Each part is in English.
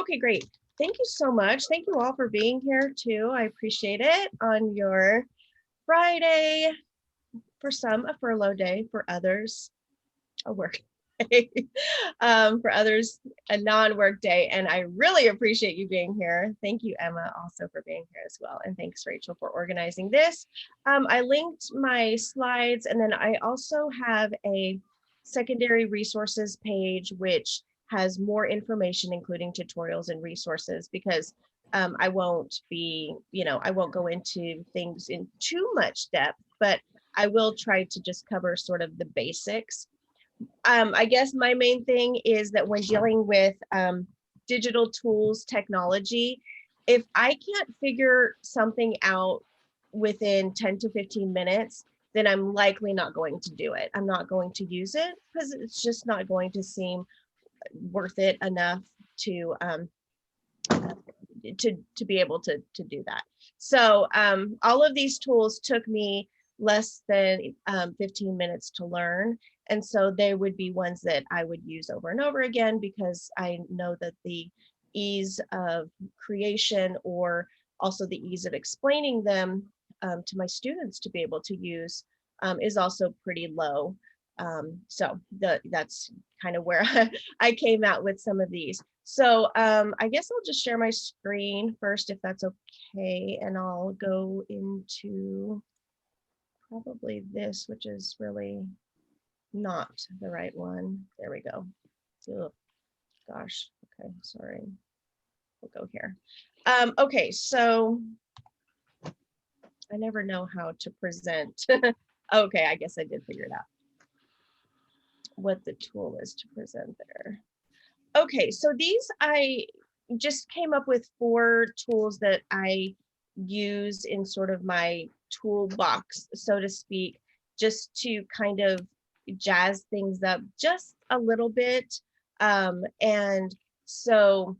Okay, great. Thank you so much. Thank you all for being here too. I appreciate it on your Friday. For some, a furlough day, for others, a work day, for others, a non-work day. And I really appreciate you being here. Thank you, Emma, also for being here as well. And thanks, Rachel, for organizing this. I linked my slides, and then I also have a secondary resources page, which has more information, including tutorials and resources, because I won't be, I won't go into things in too much depth, but I will try to just cover sort of the basics. I guess my main thing is that when dealing with digital tools, technology, if I can't figure something out within 10 to 15 minutes, then I'm likely not going to do it. I'm not going to use it because it's just not going to seem worth it enough to be able to do that. So all of these tools took me less than 15 minutes to learn. And so they would be ones that I would use over and over again, because I know that the ease of creation, or also the ease of explaining them to my students to be able to use, is also pretty low. So that's kind of where I came out with some of these. So I guess I'll just share my screen first, if that's okay, and I'll go into probably this, which is really not the right one. There we go. Oh, gosh. Okay, sorry. We'll go here. Okay, so I never know how to present. Okay, I guess I did figure it out, what the tool is to present there. Okay, so these, I just came up with 4 tools that I use in sort of my toolbox, so to speak, just to kind of jazz things up just a little bit. And so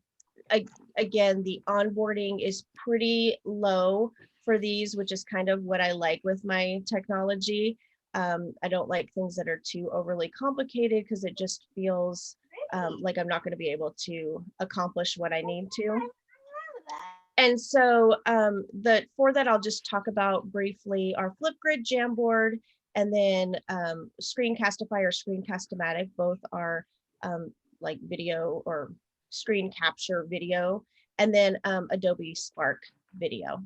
again, the onboarding is pretty low for these, which is kind of what I like with my technology. I don't like things that are too overly complicated, because it just feels like I'm not going to be able to accomplish what I need to. And so the 4 that I'll just talk about briefly are Flipgrid, Jamboard, and then Screencastify or Screencast-O-Matic. Both are like video or screen capture video, and then Adobe Spark Video.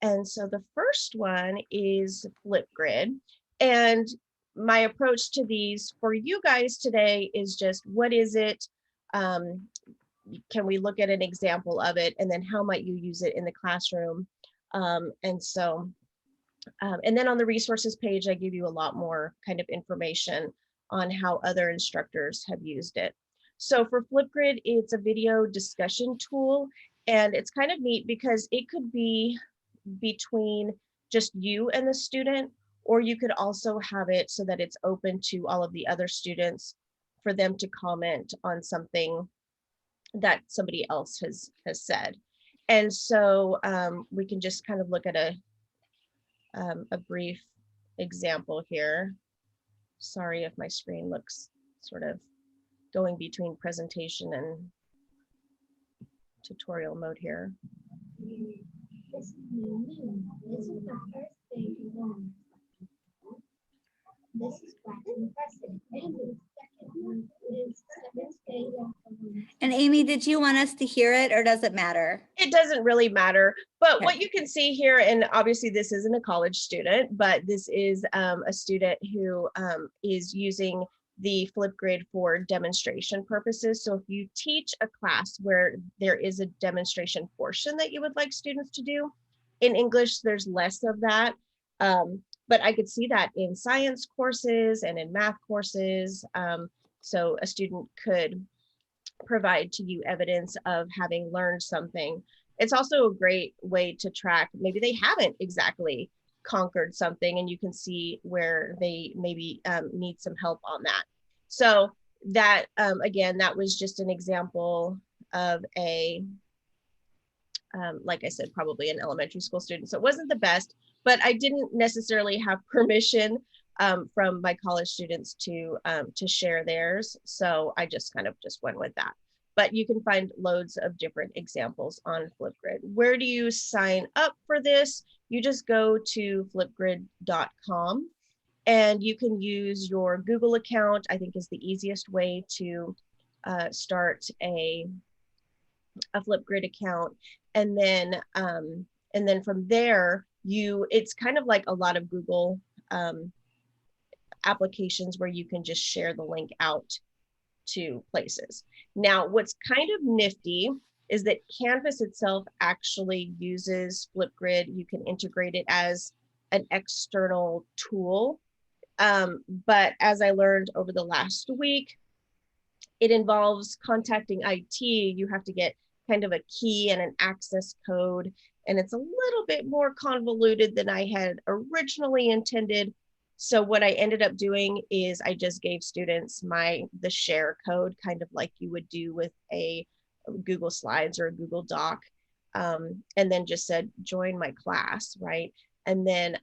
And so the first one is Flipgrid. And my approach to these for you guys today is just, what is it? Can we look at an example of it? And then how might you use it in the classroom? And then on the resources page, I give you a lot more kind of information on how other instructors have used it. So for Flipgrid, it's a video discussion tool, and it's kind of neat because it could be between just you and the student, or you could also have it so that it's open to all of the other students for them to comment on something that somebody else has said. And so we can just kind of look at a brief example here. Sorry if my screen looks sort of going between presentation and tutorial mode here. This is the first thing you want. This is quite impressive. And the second one is second stage. And Amy, did you want us to hear it, or does it matter? It doesn't really matter, but Okay. what you can see here, and obviously this isn't a college student, but this is a student who is using the Flipgrid for demonstration purposes. So if you teach a class where there is a demonstration portion that you would like students to do, in English, there's less of that. But I could see that in science courses and in math courses. So a student could provide to you evidence of having learned something. It's also a great way to track, maybe they haven't exactly conquered something, and you can see where they maybe need some help on that. So that, again, that was just an example of a, like I said, probably an elementary school student. So it wasn't the best, but I didn't necessarily have permission from my college students to share theirs. So I just kind of just went with that. but you can find loads of different examples on Flipgrid. Where do you sign up for this? You just go to flipgrid.com and you can use your Google account. I think is the easiest way to start a Flipgrid account. And then from there, it's kind of like a lot of Google applications where you can just share the link out to places. Now, what's kind of nifty is that Canvas itself actually uses Flipgrid. You can integrate it as an external tool. But as I learned over the last week, it involves contacting IT. You have to get kind of a key and an access code, and it's a little bit more convoluted than I had originally intended. So what I ended up doing is I just gave students the share code, kind of like you would do with a Google Slides or a Google Doc, and then just said, join my class, right? And then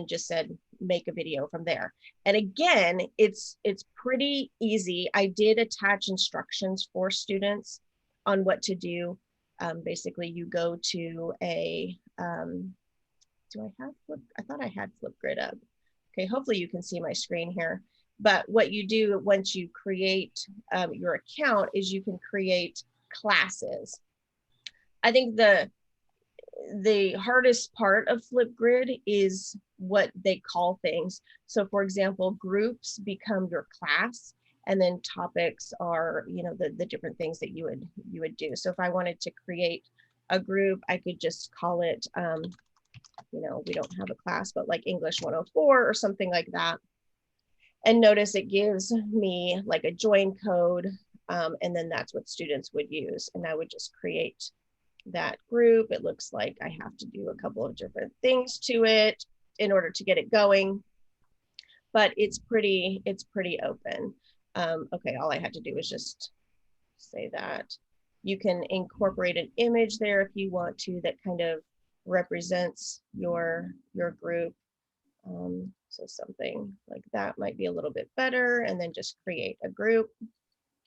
just said, make a video from there. And again, it's pretty easy. I did attach instructions for students on what to do. Basically, you go to a, do I have Flip? I thought I had Flipgrid up. Okay, hopefully you can see my screen here. But what you do once you create your account is you can create classes. I think the hardest part of Flipgrid is what they call things. So for example, groups become your class, and then topics are, you know, the different things that you would do. So if I wanted to create a group, I could just call it, you know, we don't have a class, but like English 104 or something like that. And notice it gives me like a join code, and then that's what students would use. And I would just create that group. It looks like I have to do a couple of different things to it in order to get it going, but it's pretty open. Okay, all I had to do was just say that. You can incorporate an image there if you want to that kind of represents your group. So something like that might be a little bit better, and then just create a group.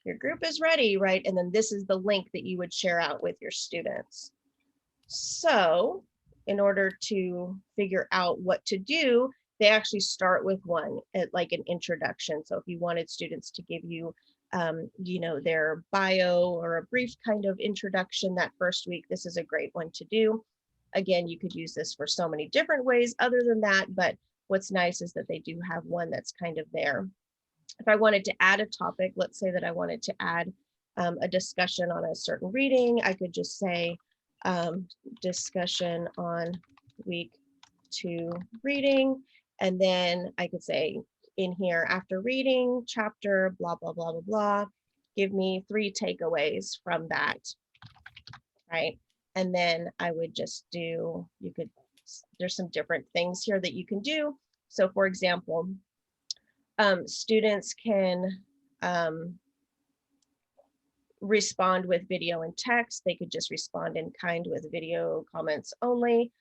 Your group is ready, right? And then this is the link that you would share out with your students. So in order to figure out what to do, they actually start with one, like an introduction. So if you wanted students to give you, you know, their bio or a brief kind of introduction that first week, this is a great one to do. Again, you could use this for so many different ways other than that, but what's nice is that they do have one that's kind of there. If I wanted to add a topic, let's say that I wanted to add a discussion on a certain reading, I could just say discussion on week 2 reading. And then I could say in here, after reading chapter, blah, blah, blah, blah, blah, give me 3 takeaways from that, right? And then I would just do, there's some different things here that you can do. So for example, students can respond with video and text. They could just respond in kind with video comments only,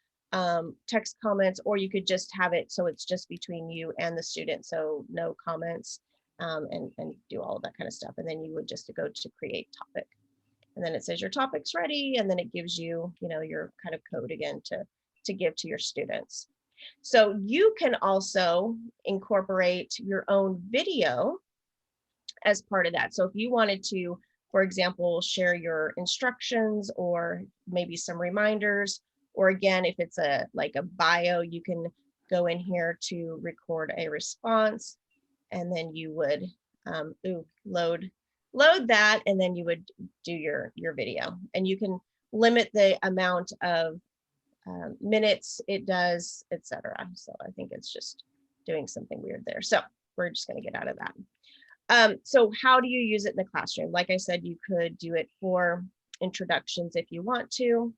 text comments, or you could just have it so it's just between you and the student, so no comments, and do all of that kind of stuff. And then you would just go to create topic. And then it says your topic's ready, and then it gives you, you know, your kind of code again to give to your students. So you can also incorporate your own video as part of that. So if you wanted to, for example, share your instructions or maybe some reminders, or again, if it's like a bio, you can go in here to record a response, and then you would load that, and then you would do your video. And you can limit the amount of minutes it does, etc. So I think it's just doing something weird there. So we're just going to get out of that. So how do you use it in the classroom? Like I said, you could do it for introductions if you want to.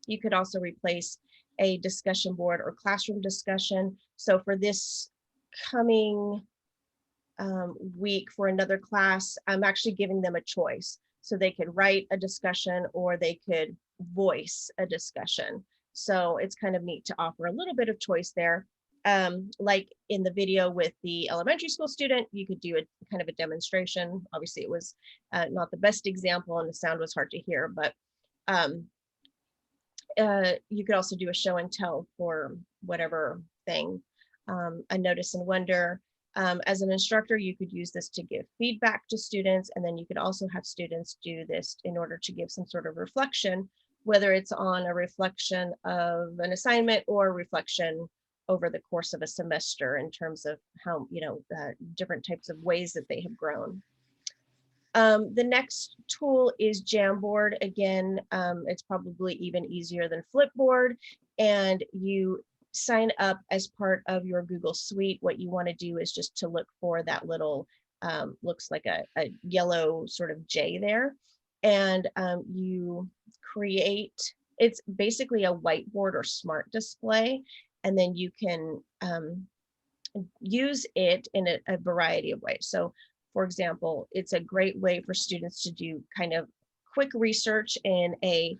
You could also replace a discussion board or classroom discussion. So for this coming week for another class, I'm actually giving them a choice. So they could write a discussion or they could voice a discussion. So it's kind of neat to offer a little bit of choice there. like in the video with the elementary school student, you could do a kind of a demonstration. Obviously, it was not the best example and the sound was hard to hear, but you could also do a show and tell for whatever thing. A notice and wonder. As an instructor, you could use this to give feedback to students, and then you could also have students do this in order to give some sort of reflection, whether it's on a reflection of an assignment or a reflection over the course of a semester in terms of how, different types of ways that they have grown. The next tool is Jamboard. Again, it's probably even easier than Flipboard, and you sign up as part of your Google Suite. What you want to do is just to look for that little, looks like a yellow sort of J there, and you create, it's basically a whiteboard or smart display, and then you can use it in a variety of ways. So for example, it's a great way for students to do kind of quick research in a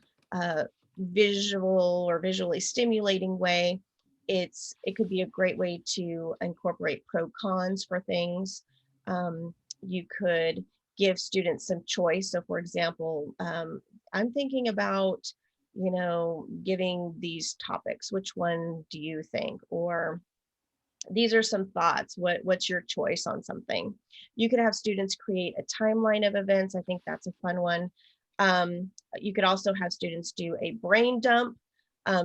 visual or visually stimulating way. It could be a great way to incorporate pro cons for things. You could give students some choice. So for example, I'm thinking about, giving these topics. Which one do you think? Or these are some thoughts. What's your choice on something? You could have students create a timeline of events. I think that's a fun one. You could also have students do a brain dump.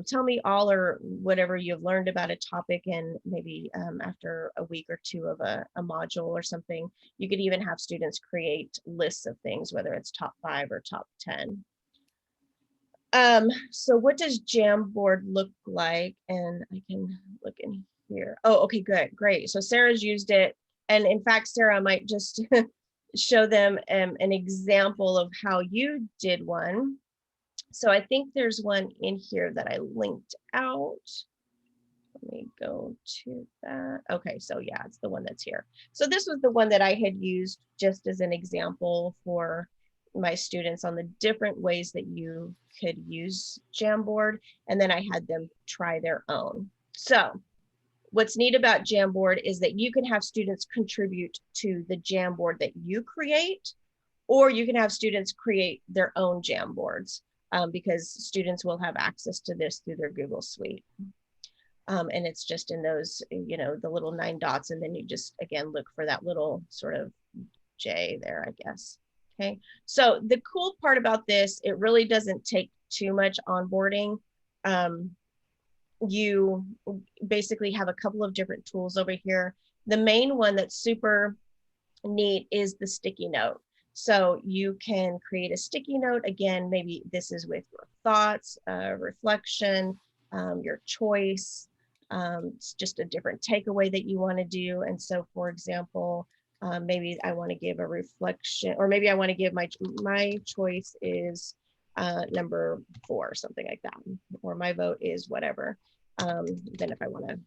Tell me all or whatever you've learned about a topic, and maybe after a week or two of a module or something. You could even have students create lists of things, whether it's top 5 or top 10. So what does Jamboard look like? And I can look in here. Oh, okay, good, great. So Sarah's used it. And in fact, Sarah, might just show them an example of how you did one. So I think there's one in here that I linked out. Let me go to that. Okay, so yeah, it's the one that's here. So this was the one that I had used just as an example for my students on the different ways that you could use Jamboard. And then I had them try their own. So what's neat about Jamboard is that you can have students contribute to the Jamboard that you create, or you can have students create their own Jamboards, because students will have access to this through their Google Suite. And it's just in those, the little 9 dots, and then you just, again, look for that little sort of J there, I guess. Okay, so the cool part about this, it really doesn't take too much onboarding. You basically have a couple of different tools over here. The main one that's super neat is the sticky note. So you can create a sticky note. Again, maybe this is with your thoughts, reflection, your choice. It's just a different takeaway that you want to do. And so, for example, maybe I want to give a reflection, or maybe I want to give my choice is number 4, something like that, or my vote is whatever. Then if I want to,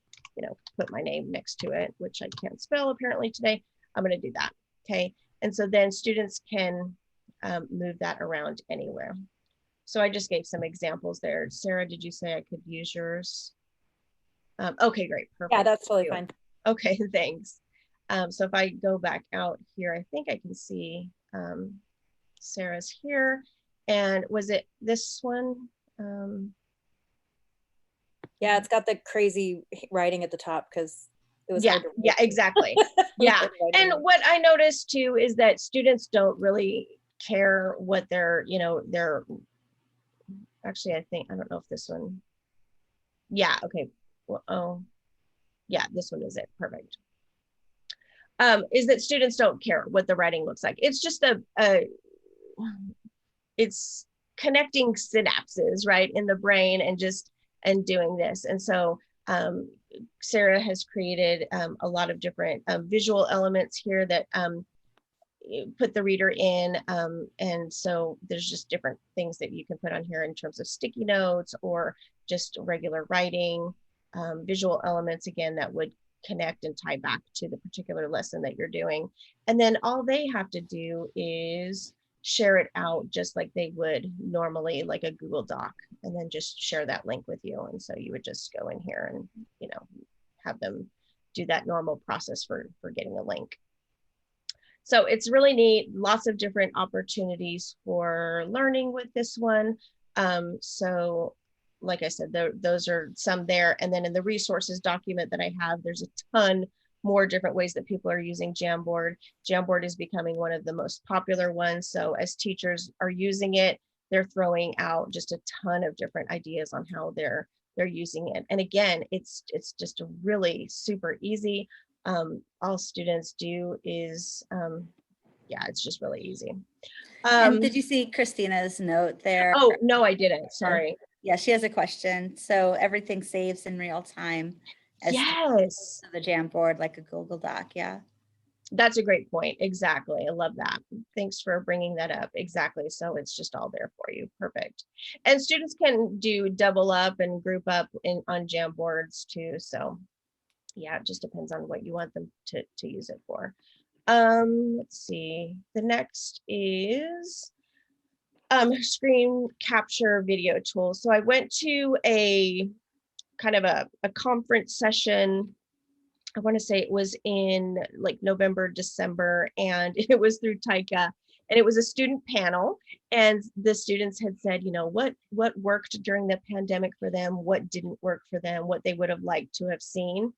put my name next to it, which I can't spell apparently today, I'm going to do that. Okay, and so then students can move that around anywhere. So I just gave some examples there. Sarah, did you say I could use yours? Okay, great, perfect. Yeah, that's totally fine. Okay, thanks. So if I go back out here, I think I can see Sarah's here. And was it this one? Yeah, it's got the crazy writing at the top because it was yeah, hard to read. yeah, exactly. Yeah, and what I noticed too is that students don't really care what they're, they're actually, I don't know if this one. Yeah, okay. Well, oh, yeah, this one is it. Perfect. Is that students don't care what the writing looks like. It's just it's connecting synapses, right, in the brain, and doing this. And so Sarah has created a lot of different visual elements here that put the reader in. And so there's just different things that you can put on here in terms of sticky notes or just regular writing, visual elements, again, that would connect and tie back to the particular lesson that you're doing. And then all they have to do is share it out just like they would normally, like a Google Doc, and then just share that link with you. And so you would just go in here and, have them do that normal process for getting a link. So it's really neat, lots of different opportunities for learning with this one. So like I said, those are some there. And then in the resources document that I have, there's a ton more different ways that people are using Jamboard. Jamboard is becoming one of the most popular ones. So as teachers are using it, they're throwing out just a ton of different ideas on how they're using it. And again, it's just a really super easy. All students do is, yeah, it's just really easy. And did you see Christina's note there? Oh, no, I didn't. Sorry. Yeah, she has a question. So everything saves in real time as Yes, the Jamboard, like a Google Doc. Yeah. that's a great point. Exactly. I love that. Thanks for bringing that up. Exactly. So it's just all there for you. Perfect. And students can do double up and group up on Jamboards too. So yeah, it just depends on what you want them to use it for. Let's see. The next is screen capture video tools. So I went to a kind of a conference session. I want to say it was in like November, December, and it was through TICA, and it was a student panel. And the students had said, you know, what worked during the pandemic for them, what didn't work for them, what they would have liked to have seen.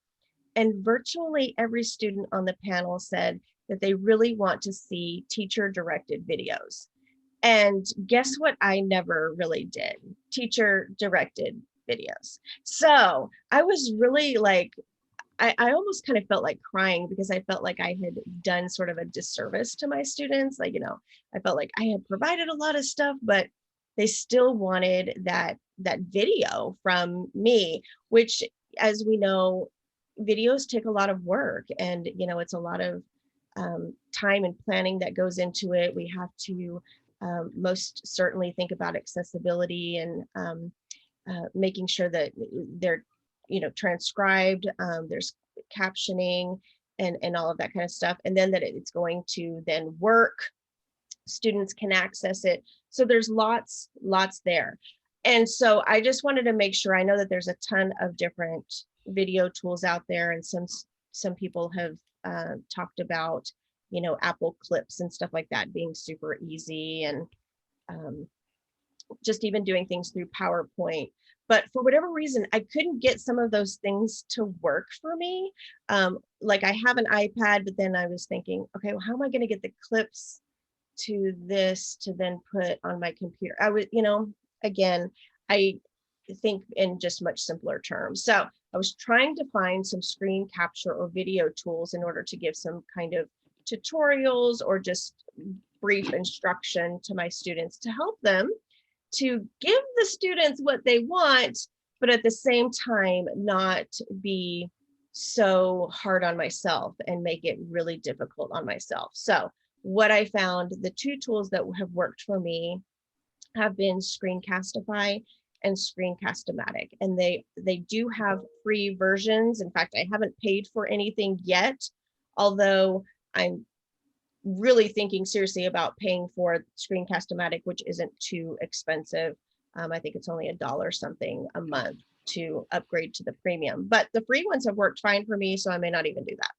And virtually every student on the panel said that they really want to see teacher directed videos. And guess what? I never really did teacher directed videos. So I was really like, I almost kind of felt like crying because I felt like I had done sort of a disservice to my students. Like, you know, I felt like I had provided a lot of stuff, but they still wanted that video from me, which, as we know, videos take a lot of work, and you know, it's a lot of time and planning that goes into it. We have to most certainly think about accessibility and making sure that they're, you know, transcribed, there's captioning and all of that kind of stuff, and then that it's going to then work, students can access it. So there's lots there. And so I just wanted to make sure, I know that there's a ton of different video tools out there, and some people have talked about, you know, Apple clips and stuff like that being super easy, and just even doing things through PowerPoint. But for whatever reason, I couldn't get some of those things to work for me. Like I have an iPad, but then I was thinking, okay, well, how am I going to get the clips to this to then put on my computer? I would, you know, again, I think in just much simpler terms. So I was trying to find some screen capture or video tools in order to give some kind of tutorials or just brief instruction to my students to help them to give the students what they want, but at the same time, not be so hard on myself and make it really difficult on myself. So what I found, the two tools that have worked for me have been Screencastify and Screencast-O-Matic. And they do have free versions. In fact, I haven't paid for anything yet, although I'm really thinking seriously about paying for Screencast-O-Matic, which isn't too expensive. I think it's only $1 something a month to upgrade to the premium, but the free ones have worked fine for me, so I may not even do that.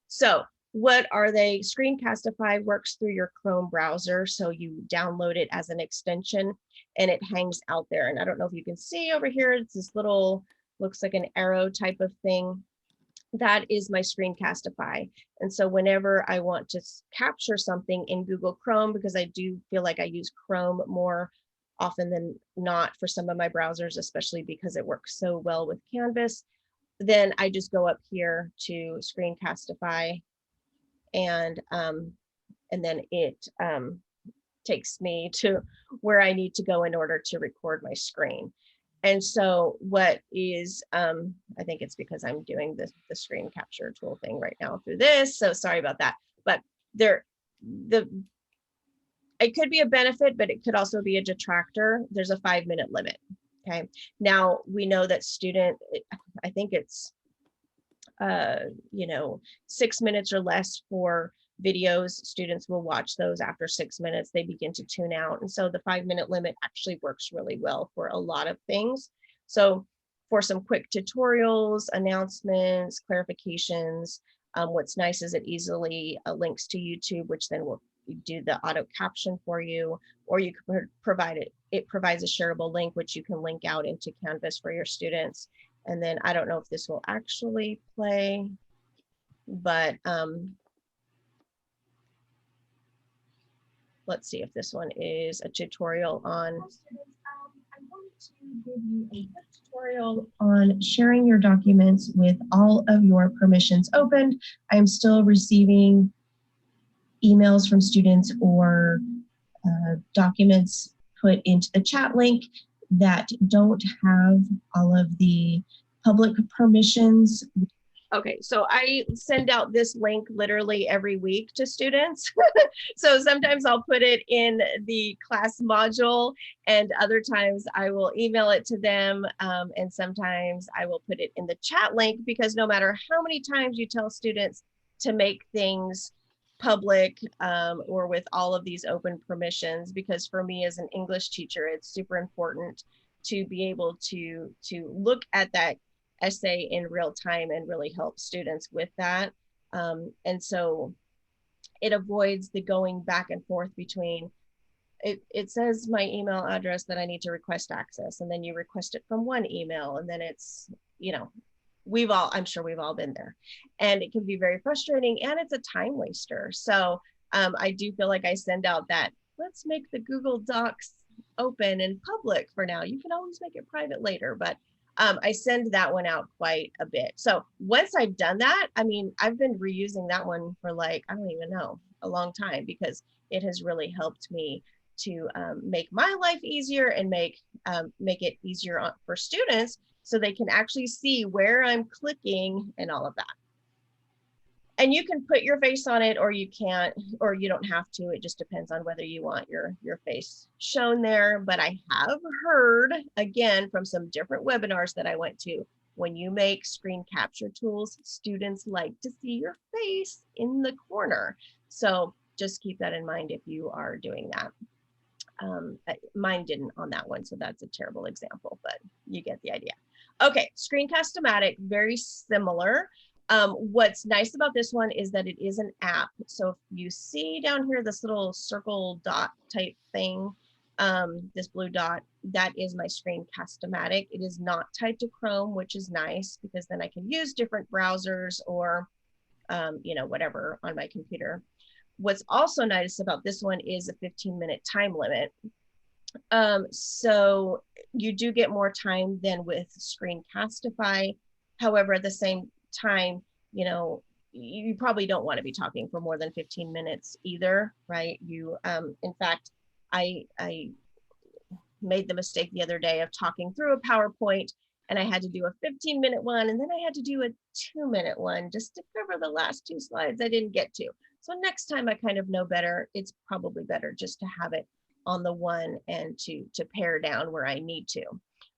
So what are they? Screencastify works through your Chrome browser, so you download it as an extension and it hangs out there. And I don't know if you can see over here, it's this little, looks like an arrow type of thing. That is my Screencastify. And so whenever I want to capture something in Google Chrome, because I do feel like I use Chrome more often than not for some of my browsers, especially because it works so well with Canvas, then I just go up here to Screencastify, and then it takes me to where I need to go in order to record my screen. And so what is, I think it's because I'm doing the screen capture tool thing right now through this. So sorry about that. But it could be a benefit, but it could also be a detractor. There's a 5-minute limit. Okay. Now we know that I think it's, 6 minutes or less for videos. Students will watch those after 6 minutes, they begin to tune out. And so the 5-minute limit actually works really well for a lot of things. So for some quick tutorials, announcements, clarifications. What's nice is it easily links to YouTube, which then will do the auto caption for you, or you can provide it. It provides a shareable link, which you can link out into Canvas for your students. And then I don't know if this will actually play, but let's see if this one is a tutorial on. I'm going to give you a quick tutorial on sharing your documents with all of your permissions opened. I'm still receiving emails from students or documents put into the chat link that don't have all of the public permissions. Okay, so I send out this link literally every week to students. So sometimes I'll put it in the class module, and other times I will email it to them. And sometimes I will put it in the chat link, because no matter how many times you tell students to make things public or with all of these open permissions, because for me as an English teacher, it's super important to be able to look at that essay in real time and really help students with that. And so it avoids the going back and forth between, it says my email address that I need to request access, and then you request it from one email, and then it's, you know, I'm sure we've all been there, and it can be very frustrating, and it's a time waster. So I do feel like I send out that, let's make the Google Docs open and public for now. You can always make it private later, but I send that one out quite a bit. So once I've done that, I mean, I've been reusing that one for like, I don't even know, a long time, because it has really helped me to make my life easier and make it easier for students, so they can actually see where I'm clicking and all of that. And you can put your face on it, or you can't, or you don't have to. It just depends on whether you want your face shown there. But I have heard, again, from some different webinars that I went to, when you make screen capture tools, students like to see your face in the corner. So just keep that in mind if you are doing that. Mine didn't on that one, so that's a terrible example, but you get the idea. Okay, Screencast-O-Matic, very similar. What's nice about this one is that it is an app. So if you see down here this little circle dot type thing, this blue dot, that is my Screencast-O-Matic. It is not tied to Chrome, which is nice, because then I can use different browsers or you know, whatever on my computer. What's also nice about this one is a 15-minute time limit. So you do get more time than with Screencastify. However, at the same time, you know, you probably don't want to be talking for more than 15 minutes either, right? You, in fact, I made the mistake the other day of talking through a PowerPoint, and I had to do a 15-minute one, and then I had to do a 2-minute one just to cover the last 2 slides I didn't get to. So next time I kind of know better, it's probably better just to have it on the one and to pare down where I need to.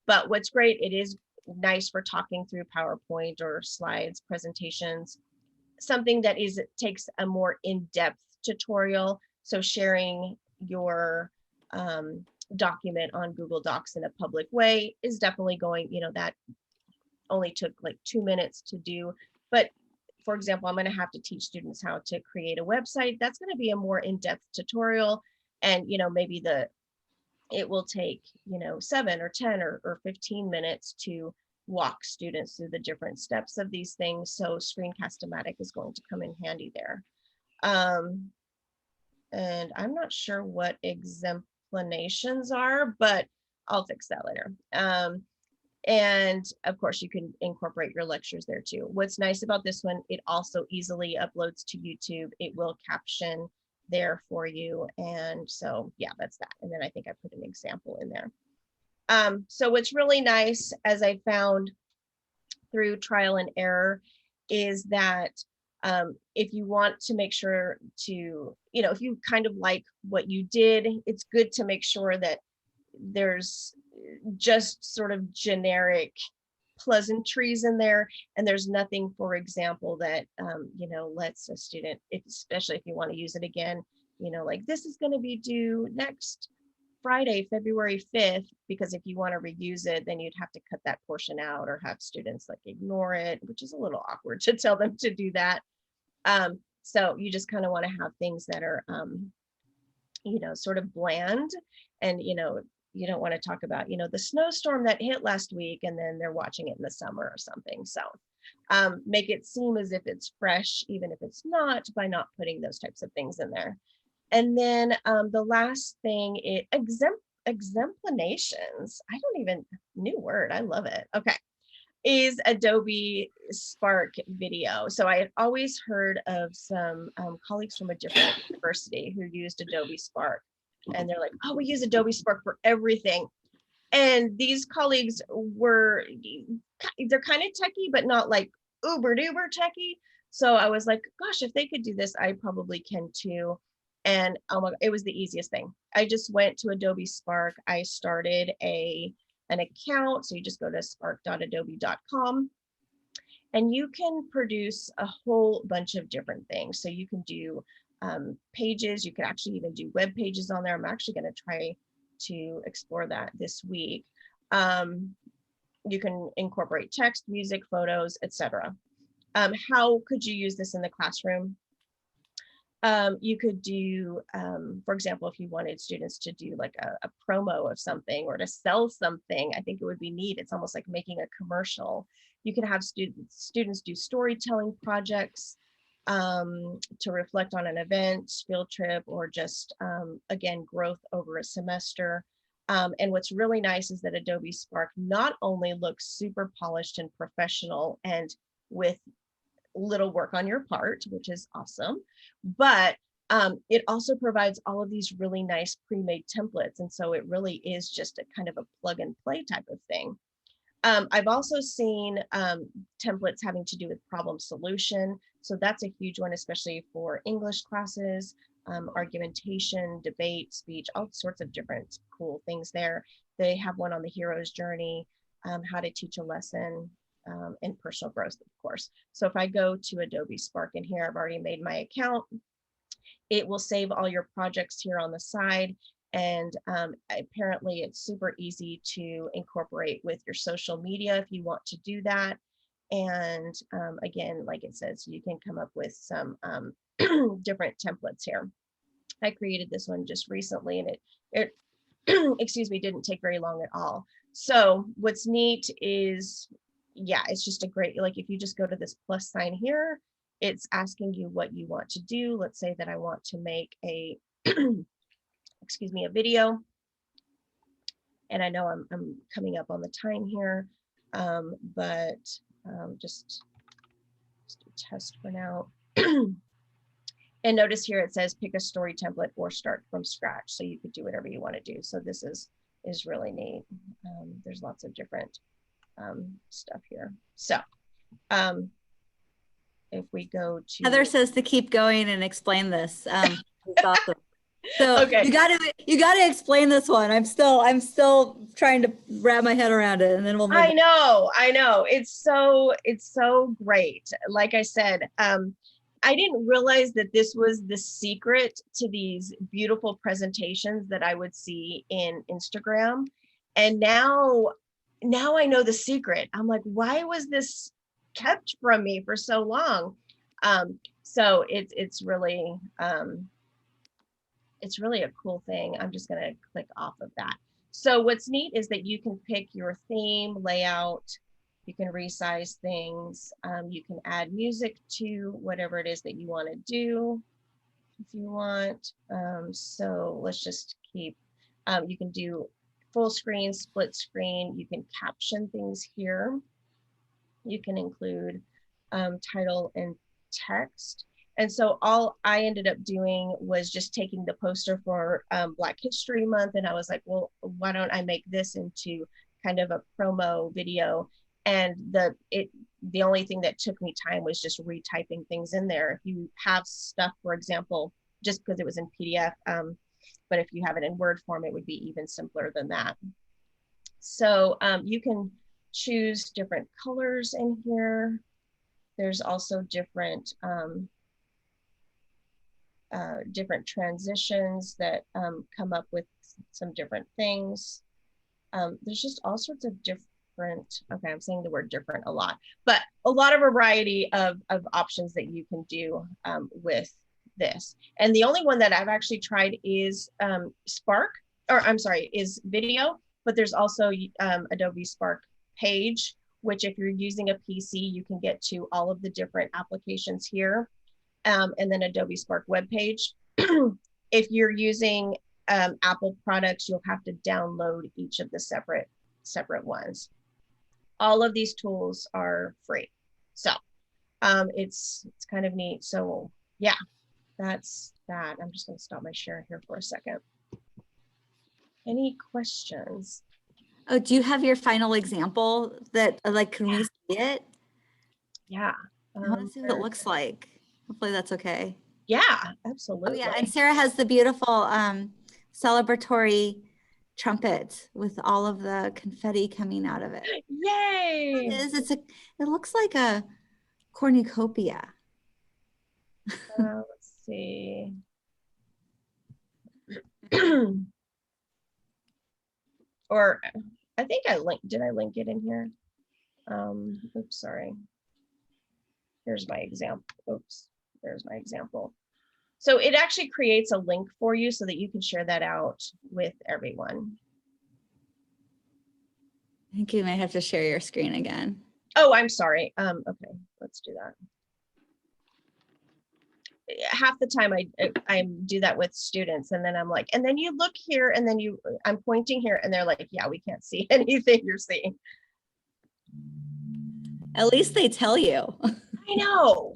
But what's great, it is nice for talking through PowerPoint or slides, presentations, something that takes a more in-depth tutorial. So sharing your document on Google Docs in a public way is definitely going, you know, that only took like 2 minutes to do. But for example, I'm going to have to teach students how to create a website. That's going to be a more in-depth tutorial. And, you know, maybe it will take, you know, 7 or 10 or 15 minutes to walk students through the different steps of these things. So Screencast-O-Matic is going to come in handy there. And I'm not sure what exemplanations are, but I'll fix that later. And of course, you can incorporate your lectures there too. What's nice about this one, it also easily uploads to YouTube. It will caption there for you. And so, yeah, that's that. And then I think I put an example in there. So what's really nice, as I found through trial and error, is that if you want to make sure to, you know, if you kind of like what you did, it's good to make sure that there's just sort of generic pleasantries in there, and there's nothing, for example, that you know, lets a student, especially if you want to use it again, you know, like this is going to be due next Friday, February 5th, because if you want to reuse it, then you'd have to cut that portion out or have students like ignore it, which is a little awkward to tell them to do that. So you just kind of want to have things that are, sort of bland, and, you don't want to talk about, the snowstorm that hit last week, and then they're watching it in the summer or something. So make it seem as if it's fresh, even if it's not, by not putting those types of things in there. And then the last thing is exemplanations. I don't even, new word, I love it. Okay. Is Adobe Spark video. So I had always heard of some colleagues from a different university who used Adobe Spark. And they're like, oh, we use Adobe Spark for everything. And these colleagues they're kind of techie, but not like uber duper techie. So I was like, gosh, if they could do this, I probably can too. And oh my, it was the easiest thing. I just went to Adobe Spark. I started an account. So you just go to spark.adobe.com and you can produce a whole bunch of different things. So you can do pages. You could actually even do web pages on there. I'm actually going to try to explore that this week. You can incorporate text, music, photos, etc. How could you use this in the classroom? You could do, for example, if you wanted students to do like a promo of something or to sell something, I think it would be neat. It's almost like making a commercial. You can have students do storytelling projects to reflect on an event, field trip, or just, again, growth over a semester. And what's really nice is that Adobe Spark not only looks super polished and professional and with little work on your part, which is awesome, but it also provides all of these really nice pre-made templates. And so it really is just a kind of a plug and play type of thing. I've also seen templates having to do with problem solution. So that's a huge one, especially for English classes, argumentation, debate, speech, all sorts of different cool things there. They have one on the hero's journey, how to teach a lesson, and personal growth, of course. So if I go to Adobe Spark in here, I've already made my account. It will save all your projects here on the side. And apparently it's super easy to incorporate with your social media if you want to do that. And again, like it says, you can come up with some different templates here. I created this one just recently, and it excuse me, didn't take very long at all. So what's neat is, yeah, it's just a great, like if you just go to this plus sign here, it's asking you what you want to do. Let's say that I want to make a excuse me, a video. And I know I'm coming up on the time here, but just a test for now. And notice here it says pick a story template or start from scratch. So you could do whatever you want to do. So this is really neat. There's lots of different stuff here. So if we go to Heather says to keep going and explain this. It's awesome. So Okay. you gotta explain this one. I'm still trying to wrap my head around it, and then we'll move I know. It's so great. Like I said, I didn't realize that this was the secret to these beautiful presentations that I would see in Instagram. And now I know the secret. I'm like, why was this kept from me for so long? So it's really a cool thing. I'm just going to click off of that. So what's neat is that you can pick your theme, layout, you can resize things, you can add music to whatever it is that you want to do if you want. So let's just keep, you can do full screen, split screen, you can caption things here. You can include title and text. And so all I ended up doing was just taking the poster for Black History Month. And I was like, well, why don't I make this into kind of a promo video? And the only thing that took me time was just retyping things in there. If you have stuff, for example, just because it was in PDF, but if you have it in Word form, it would be even simpler than that. So you can choose different colors in here. There's also different different transitions that come up with some different things. There's just all sorts of different, okay, I'm saying the word different a lot, but a lot of variety of options that you can do with this. And the only one that I've actually tried is Spark, or I'm sorry, is video, but there's also Adobe Spark Page, which if you're using a PC, you can get to all of the different applications here. And then Adobe Spark web page. If you're using Apple products, you'll have to download each of the separate ones. All of these tools are free. So it's kind of neat. So yeah, that's that. I'm just gonna stop my share here for a second. Any questions? Oh, do you have your final example that like, can we see it? Yeah. I want to see what it looks like. Hopefully that's okay. Yeah, Oh absolutely. yeah, and Sarah has the beautiful celebratory trumpet with all of the confetti coming out of it. Yay! It looks like a cornucopia. Let's see. Or I think did I link it in here? Oops, sorry. Here's my example. Oops, there's my example. So it actually creates a link for you so that you can share that out with everyone. I think you might have to share your screen again. Oh, I'm sorry. Okay, let's do that. Half the time I do that with students, and then I'm like, and then you look here, and then I'm pointing here, and they're like, yeah, we can't see anything you're seeing. At least they tell you. I know.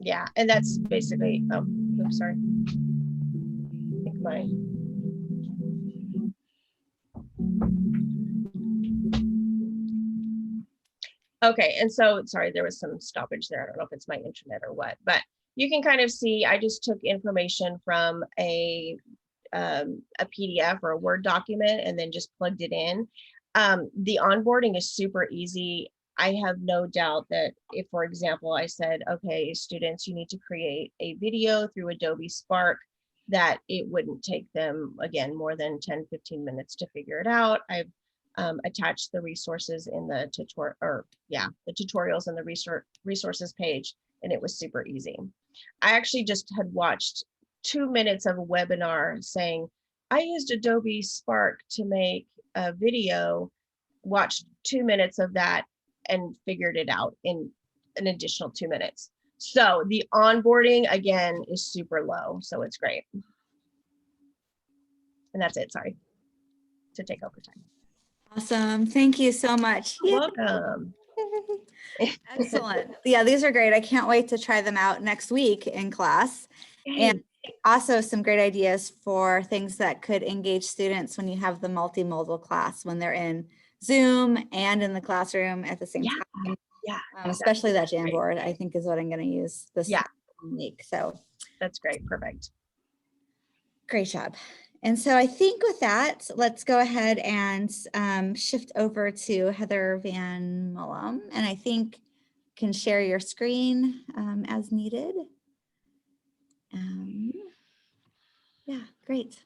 Yeah, and that's basically, oh, oops, sorry. I think mine. Okay, and so, sorry, there was some stoppage there. I don't know if it's my internet or what, but you can kind of see, I just took information from a PDF or a Word document and then just plugged it in. The onboarding is super easy. I have no doubt that if, for example, I said, okay, students, you need to create a video through Adobe Spark, that it wouldn't take them, again, more than 10, 15 minutes to figure it out. I've attached the resources in the tutorial, or yeah, the tutorials and the resources page, and it was super easy. I actually just had watched 2 minutes of a webinar saying, I used Adobe Spark to make a video, watched 2 minutes of that and figured it out in an additional 2 minutes. So the onboarding, again, is super low, so it's great. And that's it, sorry to take over time. Awesome. Thank you so much. You're welcome. Excellent. Yeah, these are great. I can't wait to try them out next week in class. And also some great ideas for things that could engage students when you have the multimodal class, when they're in Zoom and in the classroom at the same time. Yeah. Especially that Jamboard, I think, is what I'm going to use this week. So that's great. Perfect. Great job. And so I think with that, let's go ahead and shift over to Heather Van Mullem. And I think can share your screen as needed. Yeah, great.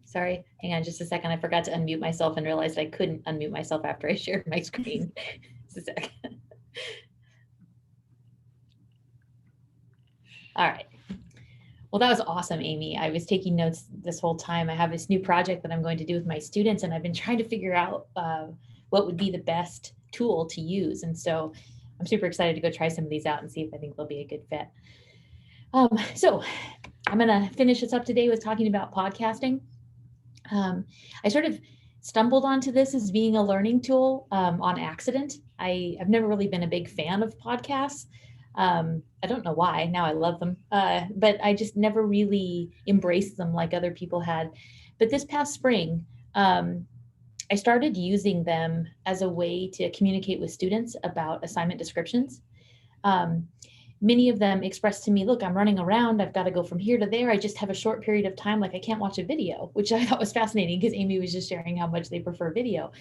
Sorry, hang on just a second. I forgot to unmute myself and realized I couldn't unmute myself after I shared my screen. Just a second. All right. Well, that was awesome, Amy. I was taking notes this whole time. I have this new project that I'm going to do with my students, and I've been trying to figure out what would be the best tool to use. And so I'm super excited to go try some of these out and see if I think they'll be a good fit. So I'm going to finish this up today with talking about podcasting. I sort of stumbled onto this as being a learning tool on accident. I've never really been a big fan of podcasts. I don't know why. Now I love them, but I just never really embraced them like other people had. But this past spring, I started using them as a way to communicate with students about assignment descriptions. Um, Many of them expressed to me, look, I'm running around. I've got to go from here to there. I just have a short period of time. Like I can't watch a video, which I thought was fascinating because Amy was just sharing how much they prefer video.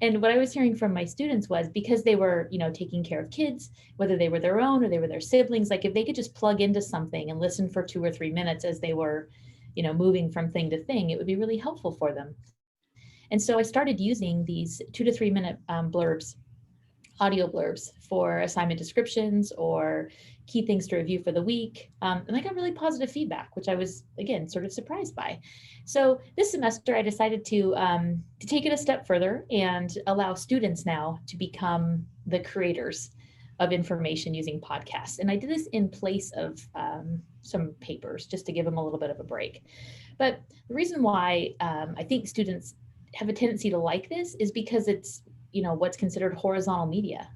And what I was hearing from my students was because they were, taking care of kids, whether they were their own or they were their siblings, like if they could just plug into something and listen for 2 or 3 minutes as they were, moving from thing to thing, it would be really helpful for them. And so I started using these 2 to 3 minute blurbs, audio blurbs for assignment descriptions or key things to review for the week. And I got really positive feedback, which I was, again, sort of surprised by. So this semester, I decided to take it a step further and allow students now to become the creators of information using podcasts. And I did this in place of some papers just to give them a little bit of a break. But the reason why I think students have a tendency to like this is because it's what's considered horizontal media.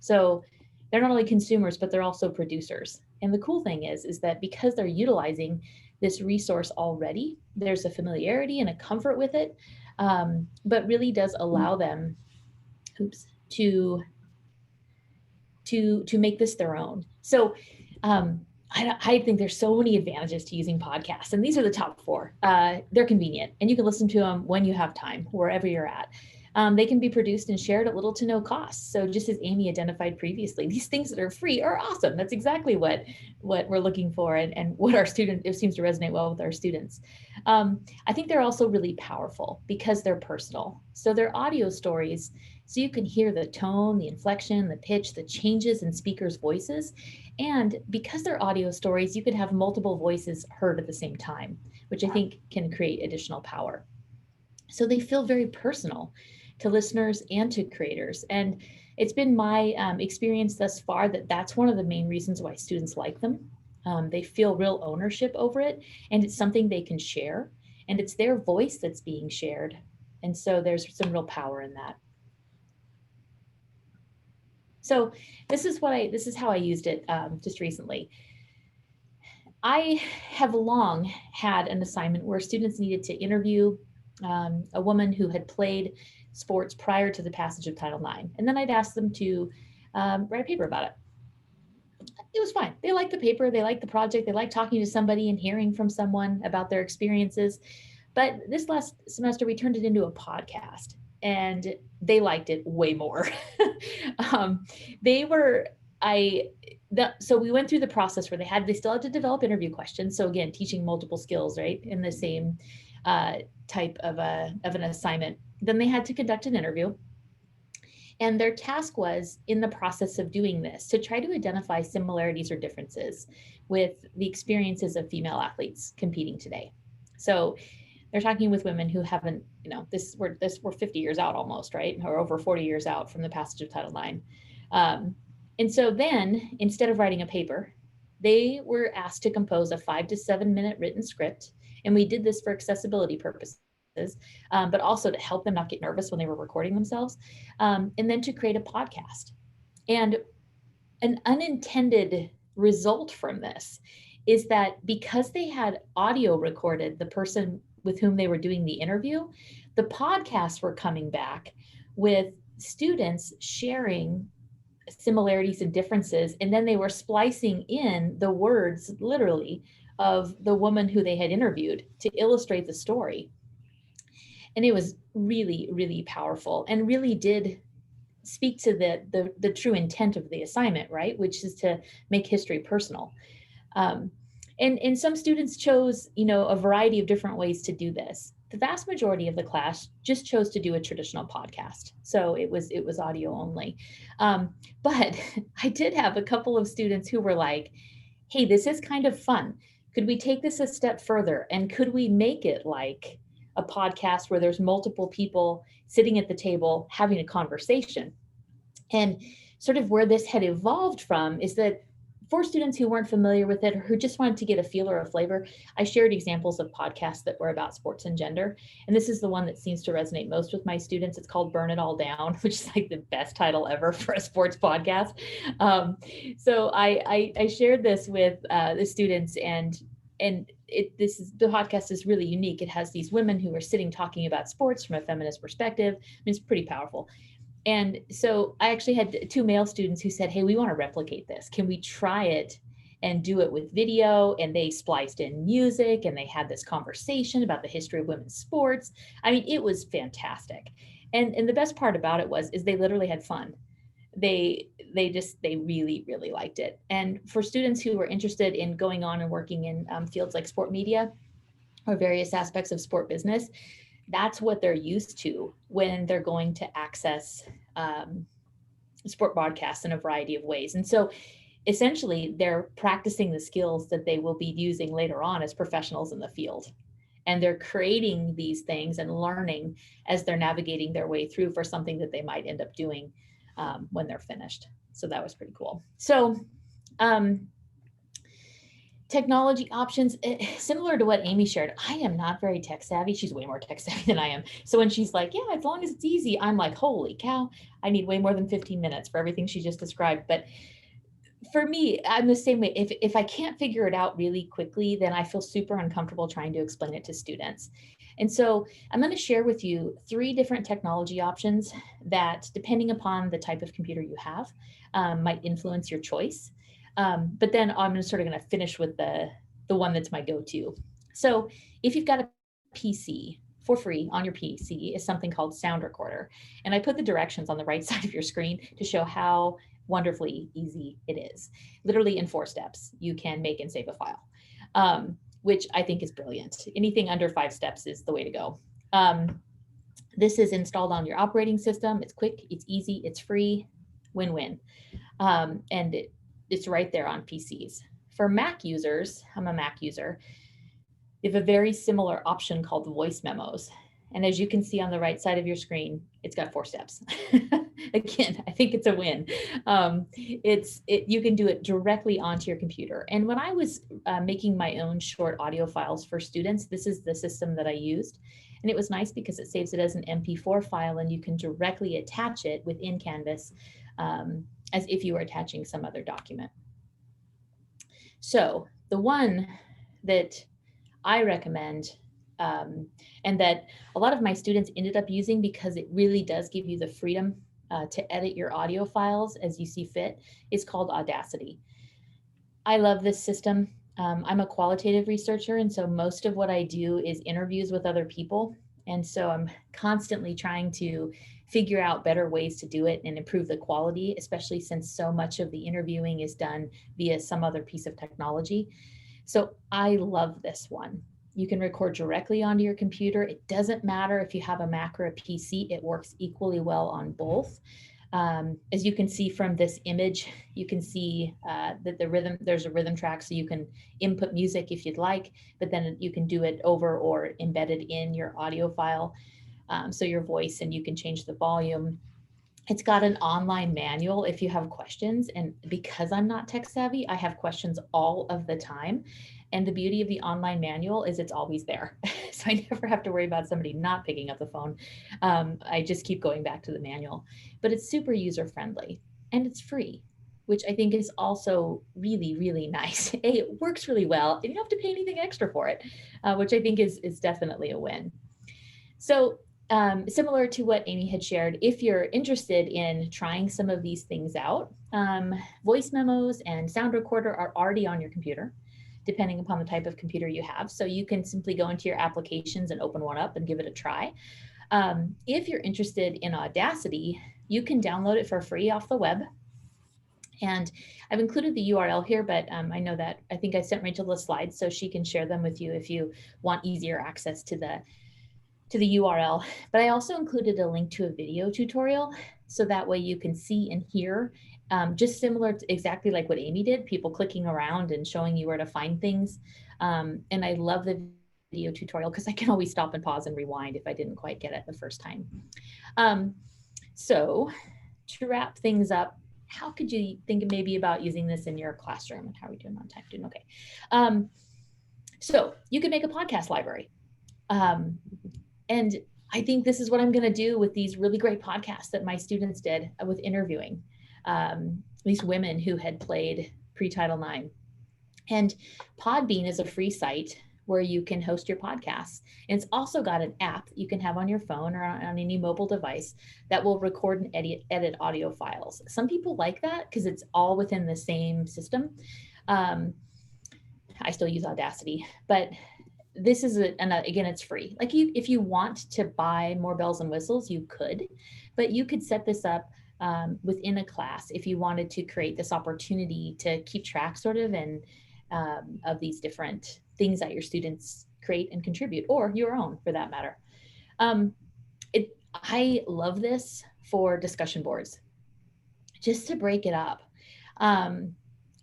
So they're not only consumers, but they're also producers. And the cool thing is that because they're utilizing this resource already, there's a familiarity and a comfort with it, but really does allow them, to make this their own. So I think there's so many advantages to using podcasts, and these are the top 4. They're convenient, and you can listen to them when you have time, wherever you're at. They can be produced and shared at little to no cost. So just as Amy identified previously, these things that are free are awesome. That's exactly what we're looking for, and what it seems to resonate well with our students. I think they're also really powerful because they're personal. So they're audio stories, so you can hear the tone, the inflection, the pitch, the changes in speakers' voices. And because they're audio stories, you could have multiple voices heard at the same time, which I think can create additional power. So they feel very personal to listeners and to creators. And it's been my experience thus far that that's one of the main reasons why students like them. They feel real ownership over it, and it's something they can share, and it's their voice that's being shared. And so there's some real power in that. So this is how I used it just recently. I have long had an assignment where students needed to interview a woman who had played sports prior to the passage of Title IX. And then I'd ask them to write a paper about it. It was fine. They liked the paper, they liked the project, they liked talking to somebody and hearing from someone about their experiences. But this last semester, we turned it into a podcast, and they liked it way more. So we went through the process where they still had to develop interview questions. So again, teaching multiple skills, right, in the same type of an assignment. Then they had to conduct an interview. And their task was, in the process of doing this, to try to identify similarities or differences with the experiences of female athletes competing today. So they're talking with women who haven't, we're 50 years out almost, right? Or over 40 years out from the passage of Title IX. And so then, instead of writing a paper, they were asked to compose a 5 to 7 minute written script. And we did this for accessibility purposes, but also to help them not get nervous when they were recording themselves, and then to create a podcast. And an unintended result from this is that because they had audio recorded the person with whom they were doing the interview, the podcasts were coming back with students sharing similarities and differences, and then they were splicing in the words, literally, of the woman who they had interviewed to illustrate the story. And it was really, really powerful, and really did speak to the true intent of the assignment, right? Which is to make history personal. And some students chose, a variety of different ways to do this. The vast majority of the class just chose to do a traditional podcast. So it was audio only. But I did have a couple of students who were like, hey, this is kind of fun. Could we take this a step further? And could we make it like a podcast where there's multiple people sitting at the table having a conversation? And sort of where this had evolved from is that for students who weren't familiar with it or who just wanted to get a feel or a flavor, I shared examples of podcasts that were about sports and gender. And this is the one that seems to resonate most with my students. It's called Burn It All Down, which is like the best title ever for a sports podcast. So I shared this with the students, and the podcast is really unique. It has these women who are sitting talking about sports from a feminist perspective. I mean, it's pretty powerful. And so I actually had 2 male students who said, hey, we want to replicate this. Can we try it and do it with video? And they spliced in music and they had this conversation about the history of women's sports. I mean, it was fantastic. And the best part about it is they literally had fun. They really, really liked it. And for students who were interested in going on and working in fields like sport media or various aspects of sport business, that's what they're used to when they're going to access sport broadcasts in a variety of ways. And so essentially they're practicing the skills that they will be using later on as professionals in the field. And they're creating these things and learning as they're navigating their way through for something that they might end up doing when they're finished. So that was pretty cool. So technology options, similar to what Amy shared. I am not very tech savvy. She's way more tech savvy than I am. So when she's like, yeah, as long as it's easy, I'm like, holy cow, I need way more than 15 minutes for everything she just described. But for me, I'm the same way. If I can't figure it out really quickly, then I feel super uncomfortable trying to explain it to students. And so I'm going to share with you 3 different technology options that, depending upon the type of computer you have, might influence your choice. But then I'm sort of going to finish with the one that's my go-to. So if you've got a PC, for free on your PC is something called Sound Recorder. And I put the directions on the right side of your screen to show how wonderfully easy it is. Literally in 4 steps, you can make and save a file, which I think is brilliant. Anything under 5 steps is the way to go. This is installed on your operating system. It's quick, it's easy, it's free, win-win. And it's right there on PCs. For Mac users, I'm a Mac user, you have a very similar option called voice memos. And as you can see on the right side of your screen, it's got 4 steps. Again, I think it's a win. You can do it directly onto your computer. And when I was making my own short audio files for students, this is the system that I used. And it was nice because it saves it as an MP4 file and you can directly attach it within Canvas as if you were attaching some other document. So the one that I recommend and that a lot of my students ended up using because it really does give you the freedom to edit your audio files as you see fit is called Audacity. I love this system. I'm a qualitative researcher, and so most of what I do is interviews with other people. And so I'm constantly trying to figure out better ways to do it and improve the quality, especially since so much of the interviewing is done via some other piece of technology. So I love this one. You can record directly onto your computer. It doesn't matter if you have a Mac or a PC, it works equally well on both. As you can see from this image, you can see that there's a rhythm track, so you can input music if you'd like, but then you can do it over or embedded in your audio file. So your voice, and you can change the volume. It's got an online manual if you have questions. And because I'm not tech savvy, I have questions all of the time. And the beauty of the online manual is it's always there. So I never have to worry about somebody not picking up the phone. I just keep going back to the manual, but it's super user friendly and it's free, which I think is also really, really nice. It works really well and you don't have to pay anything extra for it, which I think is definitely a win. So similar to what Amy had shared, if you're interested in trying some of these things out, voice memos and sound recorder are already on your computer, depending upon the type of computer you have. So you can simply go into your applications and open one up and give it a try. If you're interested in Audacity, you can download it for free off the web. And I've included the URL here, but I know that I think I sent Rachel the slides so she can share them with you if you want easier access to the URL. But I also included a link to a video tutorial so that way you can see and hear, just similar to exactly like what Amy did, people clicking around and showing you where to find things. And I love the video tutorial because I can always stop and pause and rewind if I didn't quite get it the first time. So to wrap things up, how could you think maybe about using this in your classroom? And how are we doing on time? Doing okay. So you can make a podcast library. And I think this is what I'm going to do with these really great podcasts that my students did with interviewing these women who had played pre-Title IX. And Podbean is a free site where you can host your podcasts. And it's also got an app that you can have on your phone or on any mobile device that will record and edit audio files. Some people like that because it's all within the same system. I still use Audacity, but this is again, it's free. Like if you want to buy more bells and whistles, you could, but you could set this up within a class if you wanted to create this opportunity to keep track sort of and of these different things that your students create and contribute, or your own for that matter. I love this for discussion boards, just to break it up.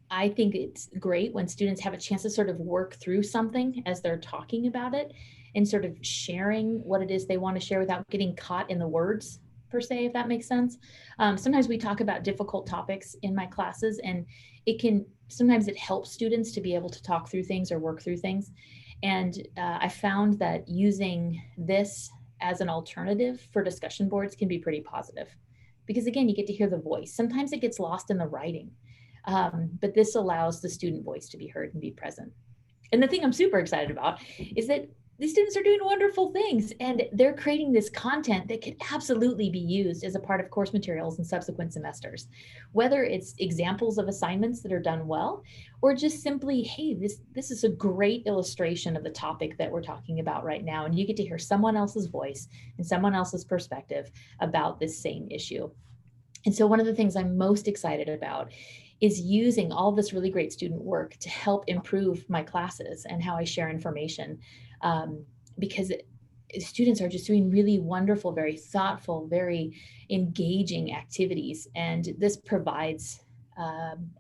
I think it's great when students have a chance to sort of work through something as they're talking about it and sort of sharing what it is they want to share without getting caught in the words per se, if that makes sense. Sometimes we talk about difficult topics in my classes, and sometimes it helps students to be able to talk through things or work through things. And I found that using this as an alternative for discussion boards can be pretty positive, because again, you get to hear the voice. Sometimes it gets lost in the writing. But this allows the student voice to be heard and be present. And the thing I'm super excited about is that the students are doing wonderful things, and they're creating this content that could absolutely be used as a part of course materials in subsequent semesters, whether it's examples of assignments that are done well, or just simply, hey, this is a great illustration of the topic that we're talking about right now. And you get to hear someone else's voice and someone else's perspective about this same issue. And so one of the things I'm most excited about is using all this really great student work to help improve my classes and how I share information, because students are just doing really wonderful, very thoughtful, very engaging activities. And this provides